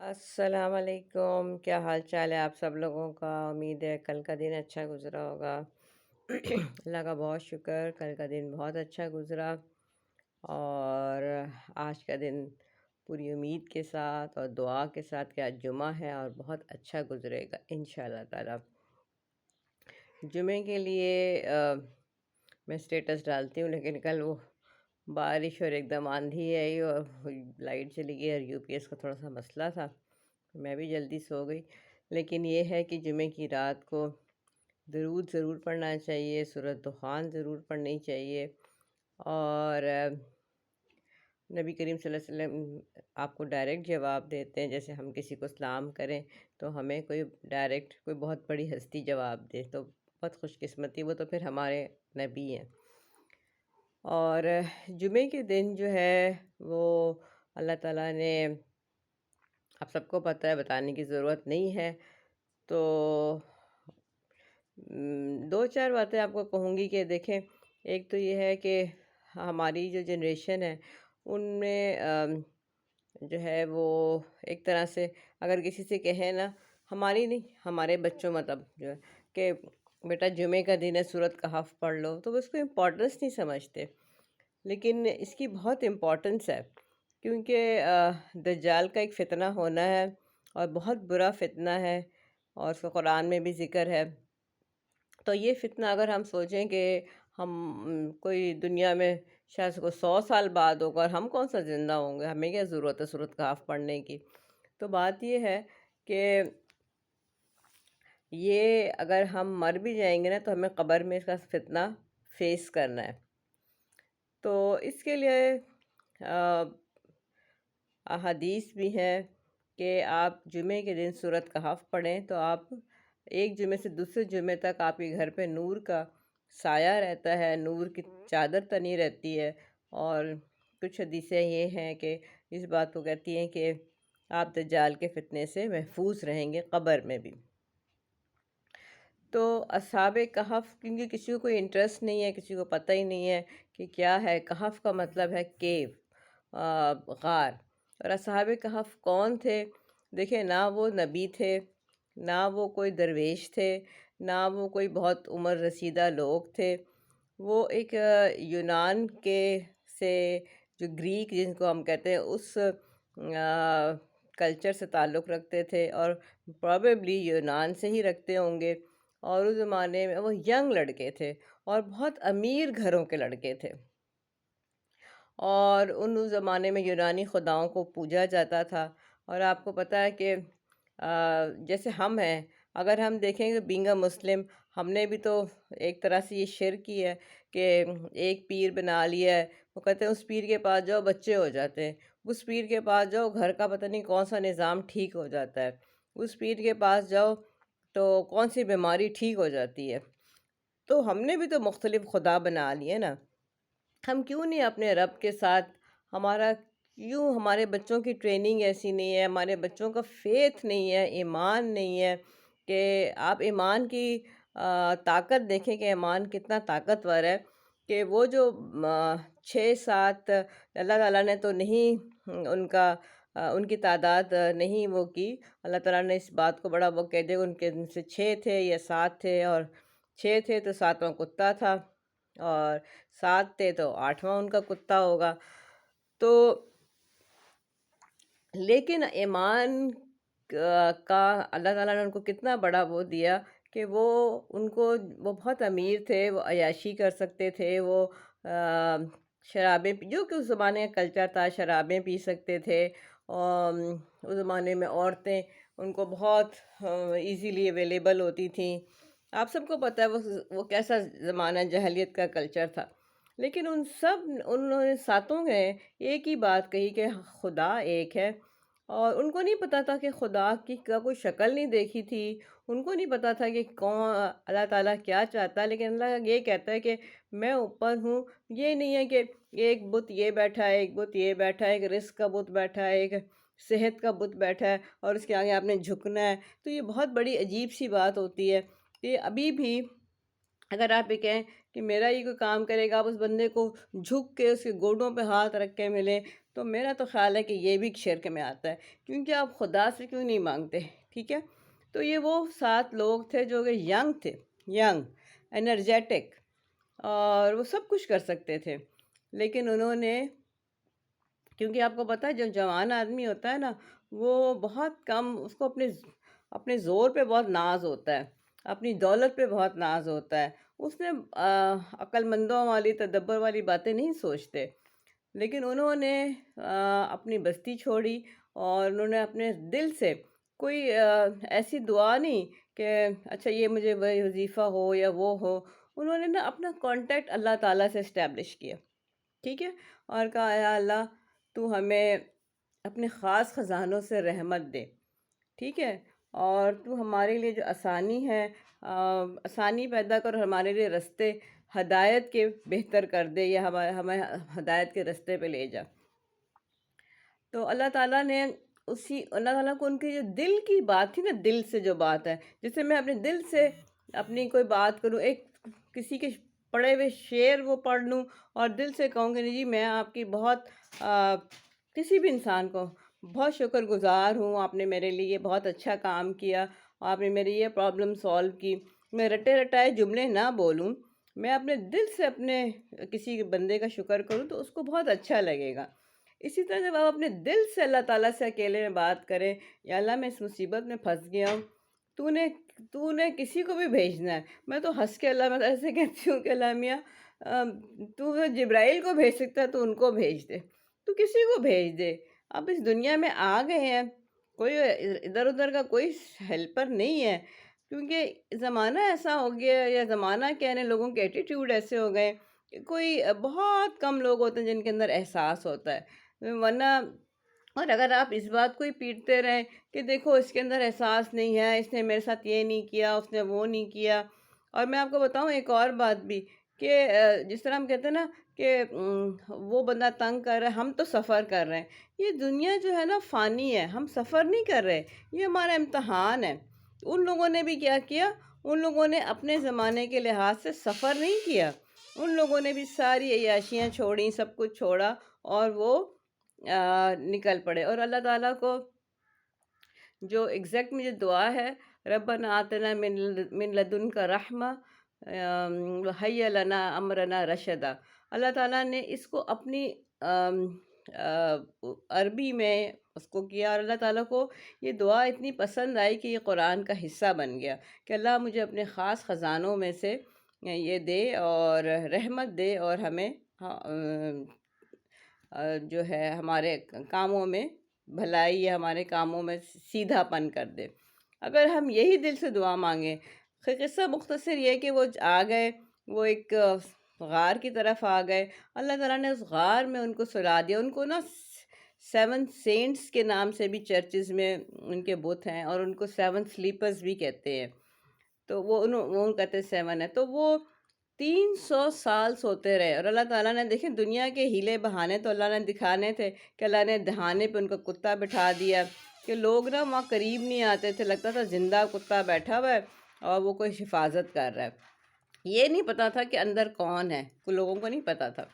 السلام علیکم، کیا حال چال ہے آپ سب لوگوں کا؟ امید ہے کل کا دن اچھا گزرا ہوگا۔ اللہ کا بہت شکر، کل کا دن بہت اچھا گزرا، اور آج کا دن پوری امید کے ساتھ اور دعا کے ساتھ کہ آج جمعہ ہے اور بہت اچھا گزرے گا انشاءاللہ تعالی۔ جمعے کے لیے میں اسٹیٹس ڈالتی ہوں، لیکن کل وہ بارش اور ایک دم آندھی آئی اور لائٹ چلی گئی، اور یو پی ایس کا تھوڑا سا مسئلہ تھا، میں بھی جلدی سو گئی۔ لیکن یہ ہے کہ جمعے کی رات کو درود ضرور پڑھنا چاہیے، سورۃ دخان ضرور پڑھنی چاہیے، اور نبی کریم صلی اللہ علیہ وسلم آپ کو ڈائریکٹ جواب دیتے ہیں۔ جیسے ہم کسی کو سلام کریں تو ہمیں کوئی ڈائریکٹ کوئی بہت بڑی ہستی جواب دے تو بہت خوش قسمتی، وہ تو پھر ہمارے نبی ہیں۔ اور جمعے کے دن جو ہے وہ اللہ تعالیٰ نے، آپ سب کو پتہ ہے، بتانے کی ضرورت نہیں ہے، تو دو چار باتیں آپ کو کہوں گی کہ دیکھیں، ایک تو یہ ہے کہ ہماری جو جنریشن ہے ان میں جو ہے وہ ایک طرح سے اگر کسی سے کہیں نا، ہماری نہیں، ہمارے بچوں مطلب جو ہے کہ بیٹا جمعے کا دن ہے سورۃ کہف پڑھ لو، تو وہ اس کو امپورٹنس نہیں سمجھتے، لیکن اس کی بہت امپورٹنس ہے، کیونکہ دجال کا ایک فتنہ ہونا ہے، اور بہت برا فتنہ ہے، اور اس کا قرآن میں بھی ذکر ہے۔ تو یہ فتنہ اگر ہم سوچیں کہ ہم کوئی دنیا میں شاید کو 100 سال بعد ہوگا، اور ہم کون سا زندہ ہوں گے، ہمیں کیا ضرورت ہے سورۃ کہف پڑھنے کی؟ تو بات یہ ہے کہ یہ اگر ہم مر بھی جائیں گے نا تو ہمیں قبر میں اس کا فتنہ فیس کرنا ہے، تو اس کے لیے احادیث بھی ہیں کہ آپ جمعے کے دن سورۃ کہف پڑھیں تو آپ ایک جمعے سے دوسرے جمعے تک آپ کے گھر پہ نور کا سایہ رہتا ہے، نور کی چادر تنی رہتی ہے، اور کچھ حدیثیں یہ ہیں کہ اس بات کو کہتی ہیں کہ آپ دجال کے فتنے سے محفوظ رہیں گے قبر میں بھی۔ تو اصحاب کہف، کیونکہ کسی کو کوئی انٹرسٹ نہیں ہے، کسی کو پتہ ہی نہیں ہے کہ کیا ہے کہف، کا مطلب ہے کیو، غار۔ اور اصحاب کہف کون تھے؟ دیکھیں، نہ وہ نبی تھے، نہ وہ کوئی درویش تھے، نہ وہ کوئی بہت عمر رسیدہ لوگ تھے، وہ ایک یونان کے سے، جو گریک جن کو ہم کہتے ہیں، اس کلچر سے تعلق رکھتے تھے، اور پروبیبلی یونان سے ہی رکھتے ہوں گے، اور اس زمانے میں وہ ینگ لڑکے تھے اور بہت امیر گھروں کے لڑکے تھے، اور ان زمانے میں یونانی خداؤں کو پوجا جاتا تھا۔ اور آپ کو پتہ ہے کہ جیسے ہم ہیں، اگر ہم دیکھیں کہ بینگ اے مسلم، ہم نے بھی تو ایک طرح سے یہ شرک کی ہے کہ ایک پیر بنا لیا ہے، وہ کہتے ہیں اس پیر کے پاس جاؤ بچے ہو جاتے ہیں، اس پیر کے پاس جاؤ گھر کا پتہ نہیں کون سا نظام ٹھیک ہو جاتا ہے، اس پیر کے پاس جاؤ تو کون سی بیماری ٹھیک ہو جاتی ہے۔ تو ہم نے بھی تو مختلف خدا بنا لیے نا، ہم کیوں نہیں اپنے رب کے ساتھ، ہمارے بچوں کی ٹریننگ ایسی نہیں ہے، ہمارے بچوں کا فیتھ نہیں ہے، ایمان نہیں ہے، کہ آپ ایمان کی طاقت دیکھیں کہ ایمان کتنا طاقتور ہے، کہ وہ جو 6 7 اللہ تعالیٰ نے تو نہیں ان کی تعداد نہیں وہ کی، اللہ تعالیٰ نے اس بات کو بڑا وہ کہہ دے، ان کے ان سے 6 تھے یا 7 تھے، اور 6 تھے تو 7واں کتا تھا، اور 7 تھے تو 8واں ان کا کتا ہوگا۔ تو لیکن ایمان کا اللہ تعالیٰ نے ان کو کتنا بڑا وہ دیا کہ وہ بہت امیر تھے، وہ عیاشی کر سکتے تھے، وہ شرابیں جو کہ اس زمانے کا کلچر تھا، شرابیں پی سکتے تھے، اس زمانے میں عورتیں ان کو بہت ایزیلی اویلیبل ہوتی تھیں۔ آپ سب کو پتہ ہے وہ کیسا زمانہ جاہلیت کا کلچر تھا، لیکن انہوں نے ساتوں نے ایک ہی بات کہی کہ خدا ایک ہے، اور ان کو نہیں پتا تھا کہ خدا کی کا کوئی شکل نہیں دیکھی تھی، ان کو نہیں پتا تھا کہ کون اللہ تعالیٰ کیا چاہتا ہے، لیکن اللہ یہ کہتا ہے کہ میں اوپر ہوں، یہ نہیں ہے کہ ایک بت یہ بیٹھا ہے، ایک بت یہ بیٹھا ہے، ایک رزق کا بت بیٹھا ہے، ایک صحت کا بت بیٹھا ہے، اور اس کے آگے آپ نے جھکنا ہے۔ تو یہ بہت بڑی عجیب سی بات ہوتی ہے کہ ابھی بھی اگر آپ یہ کہیں کہ میرا ہی کوئی کام کرے گا، آپ اس بندے کو جھک کے اس کے گوڈوں پہ ہاتھ رکھ کے ملے، تو میرا تو خیال ہے کہ یہ بھی شرک میں آتا ہے، کیونکہ آپ خدا سے کیوں نہیں مانگتے؟ ٹھیک ہے؟ تو یہ وہ 7 لوگ تھے جو کہ ینگ تھے، ینگ، انرجیٹک، اور وہ سب کچھ کر سکتے تھے، لیکن انہوں نے، کیونکہ آپ کو پتہ ہے جو جوان آدمی ہوتا ہے نا، وہ بہت کم، اس کو اپنے زور پہ بہت ناز ہوتا ہے، اپنی دولت پہ بہت ناز ہوتا ہے، اس نے عقل مندوں والی تدبر والی باتیں نہیں سوچتے، لیکن انہوں نے اپنی بستی چھوڑی، اور انہوں نے اپنے دل سے کوئی ایسی دعا نہیں کہ اچھا یہ مجھے وظیفہ ہو یا وہ ہو، انہوں نے نا اپنا کانٹیکٹ اللہ تعالیٰ سے اسٹیبلش کیا، ٹھیک ہے، اور کہا یا اللہ تو ہمیں اپنے خاص خزانوں سے رحمت دے، ٹھیک ہے، اور تو ہمارے لیے جو آسانی ہے، آسانی پیدا کر، ہمارے لیے رستے ہدایت کے بہتر کر دے، یا ہمیں ہدایت کے رستے پہ لے جا۔ تو اللہ تعالیٰ نے اللہ تعالیٰ کو ان کی جو دل کی بات تھی نا، دل سے جو بات ہے، جسے میں اپنے دل سے اپنی کوئی بات کروں، ایک کسی کے پڑھے ہوئے شعر وہ پڑھ لوں اور دل سے کہوں کہ جی میں آپ کی بہت کسی بھی انسان کو بہت شکر گزار ہوں، آپ نے میرے لیے بہت اچھا کام کیا، آپ نے میری یہ پرابلم سولو کی، میں رٹے رٹائے جملے نہ بولوں، میں اپنے دل سے اپنے کسی بندے کا شکر کروں تو اس کو بہت اچھا لگے گا۔ اسی طرح جب آپ اپنے دل سے اللہ تعالیٰ سے اکیلے میں بات کریں، یا اللہ میں اس مصیبت میں پھنس گیا ہوں، تو نے کسی کو بھی بھیجنا ہے، میں تو ہنس کے اللہ میں ایسے کہتی ہوں کہ اللہ میاں تو جبرائیل کو بھیج سکتا ہے تو ان کو بھیج دے، تو کسی کو بھیج دے، اب اس دنیا میں آ گئے ہیں، کوئی ادھر ادھر کا کوئی ہیلپر نہیں ہے، کیونکہ زمانہ ایسا ہو گیا، یا زمانہ کہنے لوگوں کے ایٹیٹیوڈ ایسے ہو گئے کہ کوئی بہت کم لوگ ہوتے ہیں جن کے اندر احساس ہوتا ہے، ورنہ، اور اگر آپ اس بات کو ہی پیٹتے رہیں کہ دیکھو اس کے اندر احساس نہیں ہے، اس نے میرے ساتھ یہ نہیں کیا، اس نے وہ نہیں کیا، اور میں آپ کو بتاؤں ایک اور بات بھی، کہ جس طرح ہم کہتے ہیں نا کہ وہ بندہ تنگ کر رہا ہے، ہم تو سفر کر رہے ہیں، یہ دنیا جو ہے نا فانی ہے، ہم سفر نہیں کر رہے، یہ ہمارا امتحان ہے۔ ان لوگوں نے بھی کیا کیا؟ ان لوگوں نے اپنے زمانے کے لحاظ سے سفر نہیں کیا، ان لوگوں نے بھی ساری عیاشیاں چھوڑیں، سب کچھ چھوڑا، اور وہ نکل پڑے، اور اللہ تعالیٰ کو جو ایگزیکٹ مجھے دعا ہے، ربنا آتنا من لدنک رحمہ وہیّ لنا امرنا رشدا، اللہ تعالیٰ نے اس کو اپنی عربی میں اس کو کیا، اور اللہ تعالیٰ کو یہ دعا اتنی پسند آئی کہ یہ قرآن کا حصہ بن گیا، کہ اللہ مجھے اپنے خاص خزانوں میں سے یہ دے اور رحمت دے، اور ہمیں جو ہے ہمارے کاموں میں بھلائی، یا ہمارے کاموں میں سیدھا پن کر دے۔ اگر ہم یہی دل سے دعا مانگیں، قصہ مختصر یہ کہ وہ آ گئے، وہ ایک غار کی طرف آ گئے، اللہ تعالیٰ نے اس غار میں ان کو سلا دیا، ان کو نا 7 سینٹس کے نام سے بھی چرچز میں ان کے بت ہیں، اور ان کو 7 سلیپرز بھی کہتے ہیں، تو وہ کہتے ہیں 7 ہے، تو وہ 300 سال سوتے رہے، اور اللہ تعالیٰ نے، دیکھیں دنیا کے ہیلے بہانے تو اللہ نے دکھانے تھے، کہ اللہ نے دہانے پہ ان کا کتا بٹھا دیا، کہ لوگ نا وہاں قریب نہیں آتے تھے، لگتا تھا زندہ کتا بیٹھا ہوا ہے اور وہ کوئی حفاظت کر رہا ہے، یہ نہیں پتا تھا کہ اندر کون ہے، کوئی لوگوں کو نہیں پتا تھا،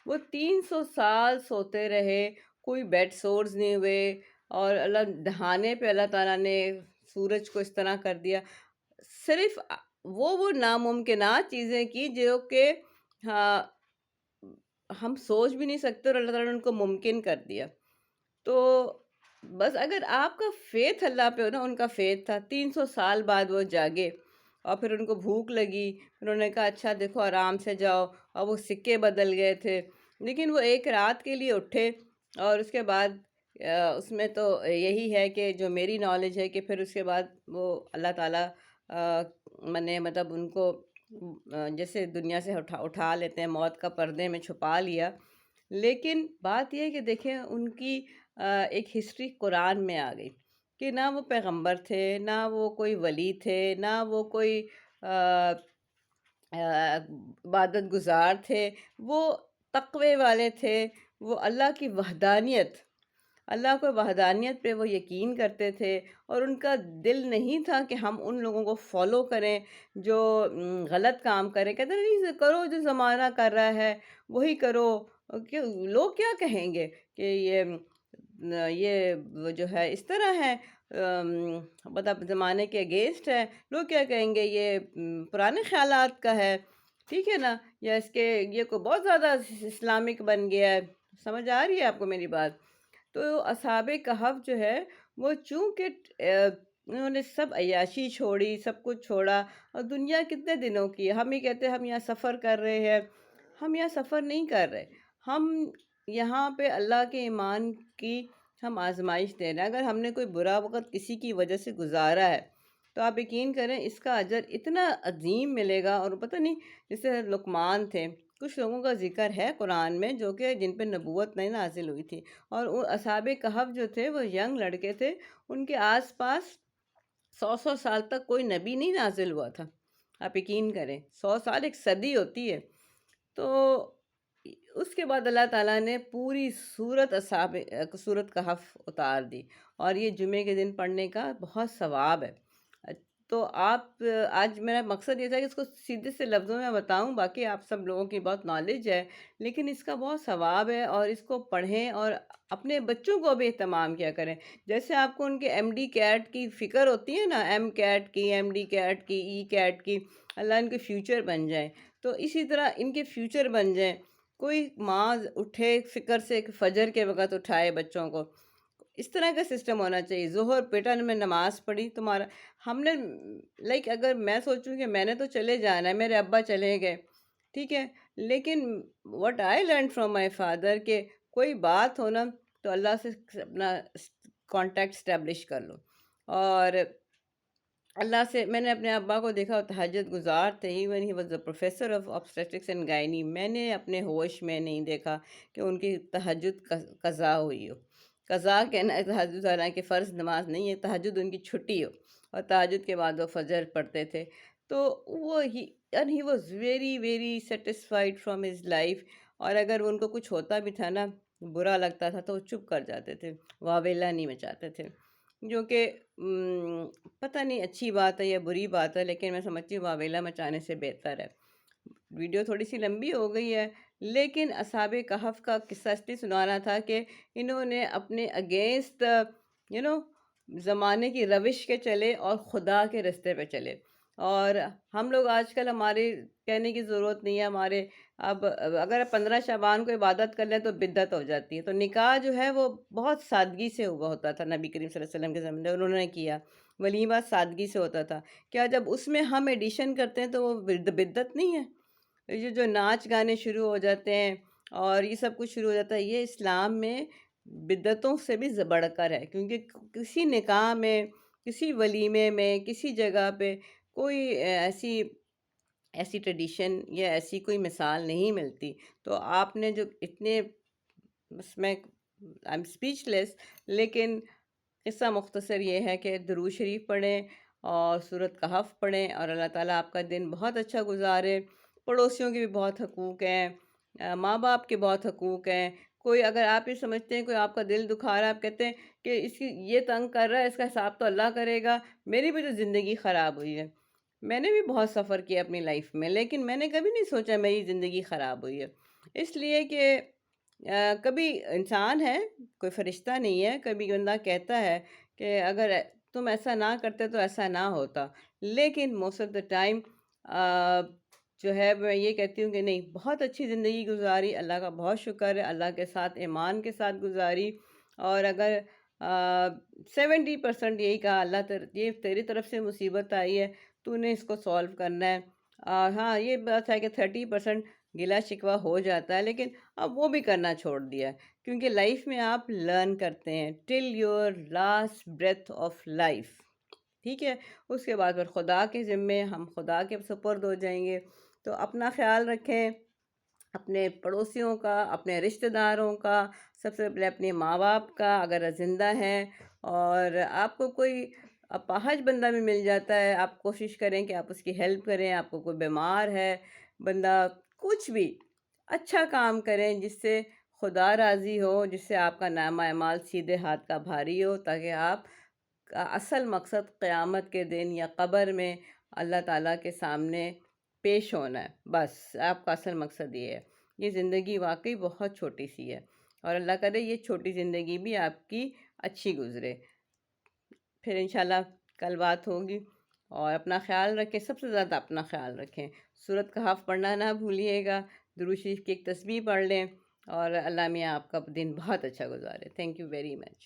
وہ 300 سال سوتے رہے، کوئی بیڈ سورز نہیں ہوئے، اور اللہ دہانے پہ اللہ تعالیٰ نے سورج کو اس طرح کر دیا، صرف وہ ناممکنات چیزیں کی جو کہ ہاں ہم سوچ بھی نہیں سکتے، اور اللہ تعالیٰ نے ان کو ممکن کر دیا۔ تو بس اگر آپ کا فیتھ اللہ پہ ہو نا، ان کا فیتھ تھا، 300 سال بعد وہ جاگے، اور پھر ان کو بھوک لگی، انہوں نے کہا اچھا دیکھو آرام سے جاؤ، اور وہ سکے بدل گئے تھے، لیکن وہ ایک رات کے لیے اٹھے، اور اس کے بعد اس میں تو یہی ہے کہ جو میری نالج ہے کہ پھر اس کے بعد وہ اللہ تعالیٰ مطلب ان کو جیسے دنیا سے اٹھا لیتے ہیں، موت کا پردے میں چھپا لیا، لیکن بات یہ ہے کہ دیکھیں ان کی ایک ہسٹری قرآن میں آ گئی، کہ نہ وہ پیغمبر تھے، نہ وہ کوئی ولی تھے، نہ وہ کوئی عبادت گزار تھے، وہ تقوی والے تھے، وہ اللہ کی وحدانیت اللہ کو وحدانیت پہ وہ یقین کرتے تھے، اور ان کا دل نہیں تھا کہ ہم ان لوگوں کو فالو کریں جو غلط کام کریں. کہتے ہیں نہیں، کرو جو زمانہ کر رہا ہے وہی کرو، کہ لوگ کیا کہیں گے کہ یہ وہ جو ہے اس طرح ہے، مطلب زمانے کے اگینسٹ ہے. لوگ کیا کہیں گے، یہ پرانے خیالات کا ہے، ٹھیک ہے نا، یا اس کے یہ کو بہت زیادہ اسلامک بن گیا ہے. سمجھ آ رہی ہے آپ کو میری بات؟ تو اصحاب کہف جو ہے وہ چونکہ انہوں نے سب عیاشی چھوڑی، سب کچھ چھوڑا، اور دنیا کتنے دنوں کی ہے. ہم ہی کہتے ہیں ہم یہاں سفر کر رہے ہیں، ہم یہاں سفر نہیں کر رہے. ہم یہاں پہ اللہ کے ایمان کی ہم آزمائش دے رہے ہیں. اگر ہم نے کوئی برا وقت کسی کی وجہ سے گزارا ہے تو آپ یقین کریں اس کا اجر اتنا عظیم ملے گا. اور پتہ نہیں، جیسے لقمان تھے، کچھ لوگوں کا ذکر ہے قرآن میں جو کہ جن پہ نبوت نہیں نازل ہوئی تھی، اور وہ اصحاب کہف جو تھے وہ ینگ لڑکے تھے. ان کے آس پاس 100 سال تک کوئی نبی نہیں نازل ہوا تھا. آپ یقین کریں، 100 سال ایک صدی ہوتی ہے. تو اس کے بعد اللہ تعالیٰ نے پوری سورت کہف اتار دی، اور یہ جمعے کے دن پڑھنے کا بہت ثواب ہے. تو آپ آج میرا مقصد یہ تھا کہ اس کو سیدھے سے لفظوں میں بتاؤں، باقی آپ سب لوگوں کی بہت نالج ہے، لیکن اس کا بہت ثواب ہے، اور اس کو پڑھیں اور اپنے بچوں کو بھی اہتمام کیا کریں. جیسے آپ کو ان کے ایم ڈی کیٹ کی فکر ہوتی ہے نا، ایم کیٹ کی، ایم ڈی کیٹ کی، ای کیٹ کی، اللہ ان کے فیوچر بن جائیں، تو اسی طرح ان کے فیوچر بن جائیں. کوئی ماں اٹھے فکر سے کہ فجر کے وقت اٹھائے بچوں کو، اس طرح کا سسٹم ہونا چاہیے. ظہر پیٹرن میں نماز پڑھی تمہارا، ہم نے لائک اگر میں سوچوں کہ میں نے تو چلے جانا ہے، میرے ابا چلے گئے، ٹھیک ہے، لیکن what I learned from my father کہ کوئی بات ہو نا تو اللہ سے اپنا کانٹیکٹ اسٹیبلش کر لو. اور اللہ سے میں نے اپنے ابا کو دیکھا، وہ تہجد گزار تھے. Even he was a professor of obstetrics and گائنی. میں نے اپنے ہوش میں نہیں دیکھا کہ ان کی تہجد قضا ہوئی ہو. قضا کہنا ہے تہجد، حالانکہ فرض نماز نہیں ہے، تہجد ان کی چھٹی ہو، اور تہجد کے بعد وہ فجر پڑھتے تھے. تو وہ he was very very satisfied from his life. اور اگر ان کو کچھ ہوتا بھی تھا نا، برا لگتا تھا، تو وہ چپ کر جاتے تھے، واویلا نہیں مچاتے تھے. جو کہ پتہ نہیں اچھی بات ہے یا بری بات ہے، لیکن میں سمجھتی ہوں واویلا مچانے سے بہتر ہے. ویڈیو تھوڑی سی لمبی ہو گئی ہے، لیکن اصحاب کہف کا قصہ اس لیے سنانا تھا کہ انہوں نے اپنے اگینسٹ یو نو زمانے کی روش کے چلے اور خدا کے رستے پہ چلے. اور ہم لوگ آج کل، ہمارے کہنے کی ضرورت نہیں ہے، ہمارے اب اگر 15 شعبان کو عبادت کر لیں تو بدعت ہو جاتی ہے. تو نکاح جو ہے وہ بہت سادگی سے ہوا ہوتا تھا نبی کریم صلی اللہ علیہ وسلم کے زمانے میں، انہوں نے کیا ولیمہ سادگی سے ہوتا تھا. کیا جب اس میں ہم ایڈیشن کرتے ہیں تو وہ بدعت نہیں ہے؟ یہ جو ناچ گانے شروع ہو جاتے ہیں اور یہ سب کچھ شروع ہو جاتا ہے، یہ اسلام میں بدعتوں سے بھی بڑھ کر ہے. کیونکہ کسی نکاح میں، کسی ولیمے میں، کسی جگہ پہ کوئی ایسی ٹریڈیشن یا ایسی کوئی مثال نہیں ملتی. تو آپ نے جو اتنے، بس میں آئی ایم اسپیچ لیس. لیکن قصہ مختصر یہ ہے کہ درود شریف پڑھیں اور سورت کہف پڑھیں، اور اللہ تعالیٰ آپ کا دن بہت اچھا گزارے. پڑوسیوں کے بھی بہت حقوق ہیں، ماں باپ کے بہت حقوق ہیں. کوئی اگر آپ یہ سمجھتے ہیں کوئی آپ کا دل دکھا رہا ہے، آپ کہتے ہیں کہ اس کی یہ تنگ کر رہا ہے، اس کا حساب تو اللہ کرے گا. میری بھی تو زندگی خراب ہوئی ہے، میں نے بھی بہت سفر کیا اپنی لائف میں، لیکن میں نے کبھی نہیں سوچا میری زندگی خراب ہوئی ہے. اس لیے کہ کبھی انسان ہے، کوئی فرشتہ نہیں ہے. کبھی بندہ کہتا ہے کہ اگر تم ایسا نہ کرتے تو ایسا نہ ہوتا، لیکن موسٹ آف دا ٹائم جو ہے میں یہ کہتی ہوں کہ نہیں، بہت اچھی زندگی گزاری، اللہ کا بہت شکر ہے، اللہ کے ساتھ ایمان کے ساتھ گزاری. اور اگر 70% یہی کہا اللہ یہ تیری طرف سے مصیبت آئی ہے، تو نے اس کو سولو کرنا ہے. ہاں یہ بات ہے کہ 30% گلا شکوہ ہو جاتا ہے، لیکن اب وہ بھی کرنا چھوڑ دیا ہے. کیونکہ لائف میں آپ لرن کرتے ہیں till your last breath of life, ٹھیک ہے. اس کے بعد پھر خدا کے ذمے، ہم خدا کے سپرد ہو جائیں گے. تو اپنا خیال رکھیں، اپنے پڑوسیوں کا، اپنے رشتہ داروں کا، سب سے پہلے اپنے ماں باپ کا اگر زندہ ہیں. اور آپ کو کوئی اپاہج بندہ بھی مل جاتا ہے، آپ کوشش کریں کہ آپ اس کی ہیلپ کریں. آپ کو کوئی بیمار ہے بندہ، کچھ بھی اچھا کام کریں جس سے خدا راضی ہو، جس سے آپ کا نامہ اعمال سیدھے ہاتھ کا بھاری ہو، تاکہ آپ کا اصل مقصد قیامت کے دن یا قبر میں اللہ تعالیٰ کے سامنے پیش ہونا ہے. بس آپ کا اصل مقصد یہ ہے. یہ زندگی واقعی بہت چھوٹی سی ہے، اور اللہ کرے یہ چھوٹی زندگی بھی آپ کی اچھی گزرے. پھر انشاءاللہ کل بات ہوگی. اور اپنا خیال رکھیں، سب سے زیادہ اپنا خیال رکھیں. سورۃ کہف پڑھنا نہ بھولیے گا. درود شریف کی ایک تسبیح پڑھ لیں، اور اللہ میاں آپ کا دن بہت اچھا گزارے. Thank you very much.